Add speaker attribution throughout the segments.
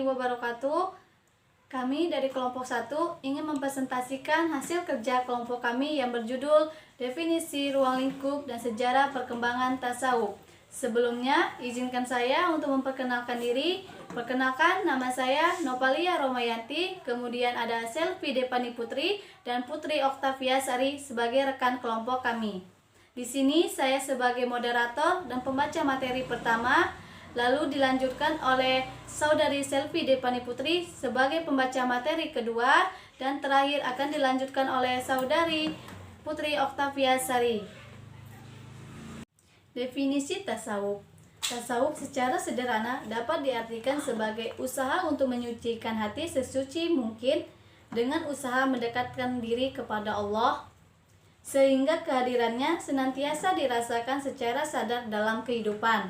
Speaker 1: wabarakatuh. Kami dari kelompok 1 ingin mempresentasikan hasil kerja kelompok kami yang berjudul Definisi Ruang Lingkup dan Sejarah Perkembangan Tasawuf. Sebelumnya, izinkan saya untuk memperkenalkan diri. Perkenalkan, nama saya Novalia Romayanti, kemudian ada Selvi Depani Putri dan Putri Oktavia Sari sebagai rekan kelompok kami. Di sini saya sebagai moderator dan pembaca materi pertama, lalu dilanjutkan oleh Saudari Selvi Depani Putri sebagai pembaca materi kedua, dan terakhir akan dilanjutkan oleh Saudari Putri Oktavia Sari. Definisi tasawuf. Tasawuf secara sederhana dapat diartikan sebagai usaha untuk menyucikan hati sesuci mungkin dengan usaha mendekatkan diri kepada Allah, sehingga kehadirannya senantiasa dirasakan secara sadar dalam kehidupan.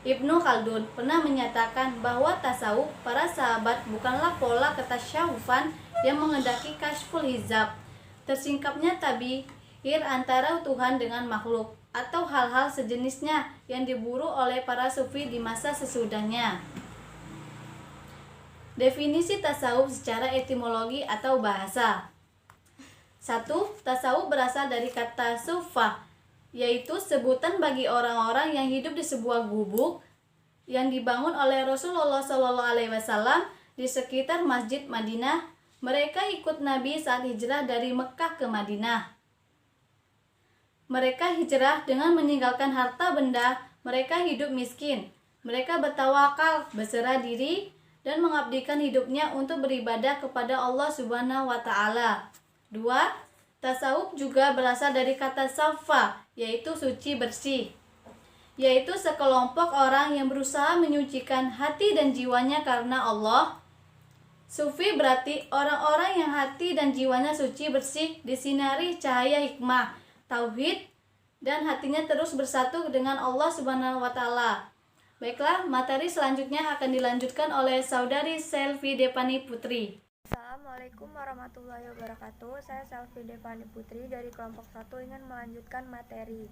Speaker 1: Ibnu Khaldun pernah menyatakan bahwa tasawuf para sahabat bukanlah pola ketasyawufan yang menghendaki kashful hijab, tersingkapnya tabihir antara Tuhan dengan makhluk, atau hal-hal sejenisnya yang diburu oleh para sufi di masa sesudahnya. Definisi tasawuf secara etimologi atau bahasa. 1. Tasawuf berasal dari kata sufah, yaitu sebutan bagi orang-orang yang hidup di sebuah gubuk yang dibangun oleh Rasulullah SAW di sekitar Masjid Madinah. Mereka ikut Nabi saat hijrah dari Mekah ke Madinah. Mereka hijrah dengan meninggalkan harta benda, mereka hidup miskin. Mereka bertawakal, berserah diri, dan mengabdikan hidupnya untuk beribadah kepada Allah Subhanahu wa Ta'ala. 2. Tasawuf juga berasal dari kata safa, yaitu suci bersih, yaitu sekelompok orang yang berusaha menyucikan hati dan jiwanya karena Allah. Sufi berarti orang-orang yang hati dan jiwanya suci bersih, disinari cahaya hikmah, tauhid, dan hatinya terus bersatu dengan Allah Subhanahu wa Ta'ala. Baiklah, materi selanjutnya akan dilanjutkan oleh Saudari Selvi Depani Putri.
Speaker 2: Assalamualaikum warahmatullahi wabarakatuh. Saya Selvi Depani Putri dari kelompok 1 ingin melanjutkan materi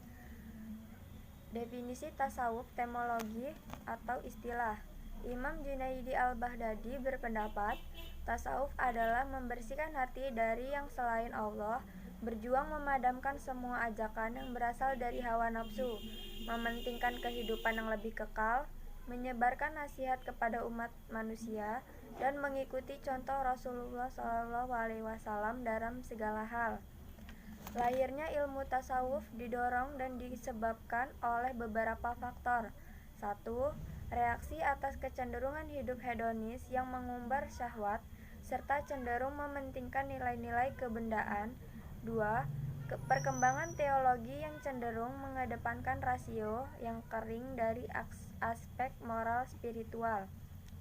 Speaker 2: definisi tasawuf, temologi atau istilah. Imam Junaidi al-Baghdadi berpendapat, tasawuf adalah membersihkan hati dari yang selain Allah, berjuang memadamkan semua ajakan yang berasal dari hawa nafsu, mementingkan kehidupan yang lebih kekal, menyebarkan nasihat kepada umat manusia, dan mengikuti contoh Rasulullah SAW dalam segala hal. Lahirnya ilmu tasawuf didorong dan disebabkan oleh beberapa faktor. 1. Reaksi atas kecenderungan hidup hedonis yang mengumbar syahwat, serta cenderung mementingkan nilai-nilai kebendaan. 2. Perkembangan teologi yang cenderung mengedepankan rasio yang kering dari aspek moral spiritual.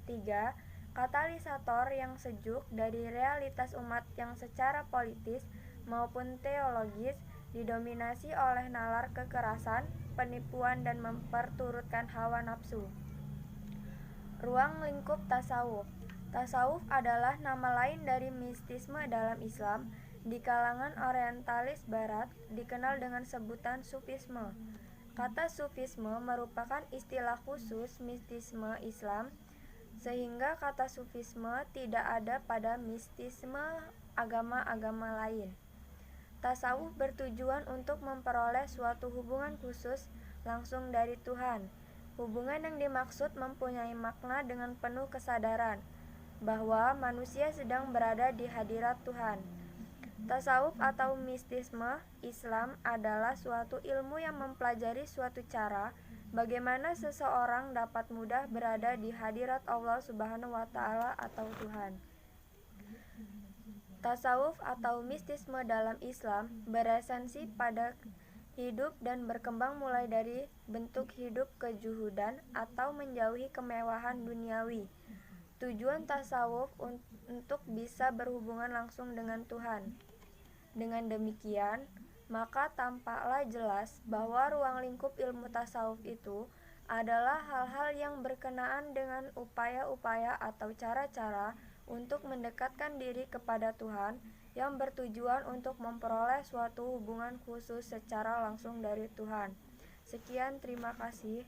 Speaker 2: 3. Katalisator yang sejuk dari realitas umat yang secara politis maupun teologis didominasi oleh nalar kekerasan, penipuan, dan memperturutkan hawa nafsu. Ruang lingkup tasawuf. Tasawuf adalah nama lain dari mistisme dalam Islam. Di kalangan orientalis barat dikenal dengan sebutan sufisme. Kata sufisme merupakan istilah khusus mistisme Islam, sehingga kata sufisme tidak ada pada mistisme agama-agama lain. Tasawuf bertujuan untuk memperoleh suatu hubungan khusus langsung dari Tuhan. Hubungan yang dimaksud mempunyai makna dengan penuh kesadaran bahwa manusia sedang berada di hadirat Tuhan. Tasawuf atau mistisme Islam adalah suatu ilmu yang mempelajari suatu cara bagaimana seseorang dapat mudah berada di hadirat Allah Subhanahu wa Ta'ala atau Tuhan. Tasawuf atau mistisme dalam Islam beresensi pada hidup dan berkembang mulai dari bentuk hidup kejuhudan atau menjauhi kemewahan duniawi. Tujuan tasawuf untuk bisa berhubungan langsung dengan Tuhan. Dengan demikian, maka tampaklah jelas bahwa ruang lingkup ilmu tasawuf itu adalah hal-hal yang berkenaan dengan upaya-upaya atau cara-cara untuk mendekatkan diri kepada Tuhan yang bertujuan untuk memperoleh suatu hubungan khusus secara langsung dari Tuhan. Sekian, terima kasih.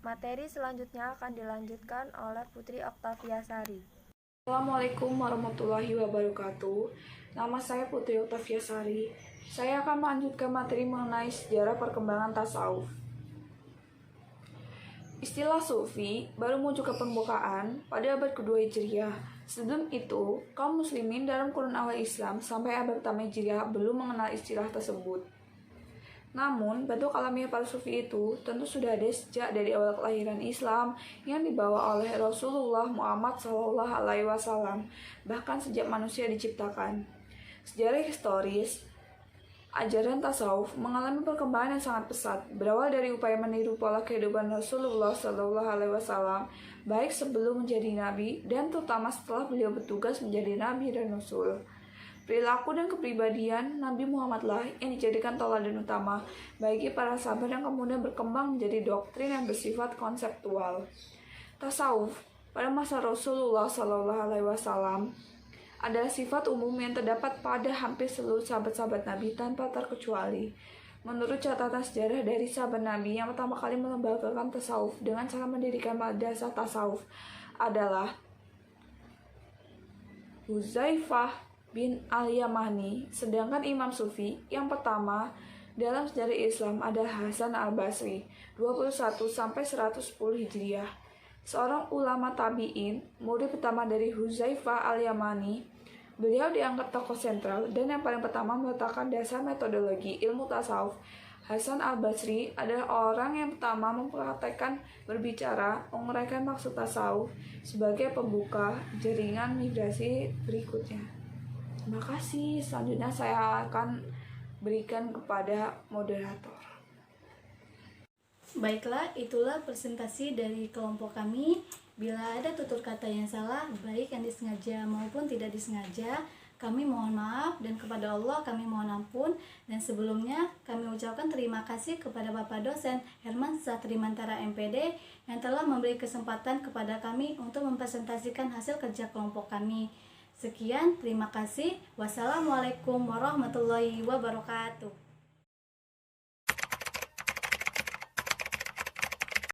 Speaker 2: Materi selanjutnya akan dilanjutkan oleh Putri Oktavia Sari.
Speaker 3: Assalamualaikum warahmatullahi wabarakatuh. Nama saya Putri Oktavia Sari. Saya akan melanjutkan materi mengenai sejarah perkembangan tasawuf. Istilah sufi baru muncul ke permukaan pada abad kedua Hijriah. Sebelum itu, kaum muslimin dalam kurun awal Islam sampai abad pertama Hijriah belum mengenal istilah tersebut. Namun, bentuk alamiah para sufi itu tentu sudah ada sejak dari awal kelahiran Islam yang dibawa oleh Rasulullah Muhammad SAW, bahkan sejak manusia diciptakan. Sejarah historis, ajaran tasawuf mengalami perkembangan yang sangat pesat, berawal dari upaya meniru pola kehidupan Rasulullah SAW, baik sebelum menjadi nabi dan terutama setelah beliau bertugas menjadi nabi dan rasul. Perilaku dan kepribadian Nabi Muhammadlah yang dijadikan teladan utama bagi para sahabat yang kemudian berkembang menjadi doktrin yang bersifat konseptual. Tasawuf pada masa Rasulullah SAW adalah sifat umum yang terdapat pada hampir seluruh sahabat-sahabat Nabi tanpa terkecuali. Menurut catatan sejarah dari sahabat Nabi yang pertama kali melembagakan tasawuf dengan cara mendirikan madrasah tasawuf adalah Huzaifah bin Al-Yamani, sedangkan Imam Sufi yang pertama dalam sejarah Islam adalah Hasan Al-Basri, 21-110 Hijriah. Seorang ulama tabi'in, murid pertama dari Huzaifah Al-Yamani, beliau dianggap tokoh sentral dan yang paling pertama meletakkan dasar metodologi ilmu tasawuf. Hasan Al-Basri adalah orang yang pertama mempraktekkan berbicara, menguraikan maksud tasawuf sebagai pembuka jaringan migrasi berikutnya. Terima kasih. Selanjutnya saya akan berikan kepada moderator.
Speaker 1: Baiklah, itulah presentasi dari kelompok kami. Bila ada tutur kata yang salah, baik yang disengaja maupun tidak disengaja, kami mohon maaf dan kepada Allah kami mohon ampun. Dan sebelumnya kami ucapkan terima kasih kepada Bapak Dosen Herman Satrimantara MPD yang telah memberi kesempatan kepada kami untuk mempresentasikan hasil kerja kelompok kami. Sekian, terima kasih. Wassalamualaikum warahmatullahi wabarakatuh.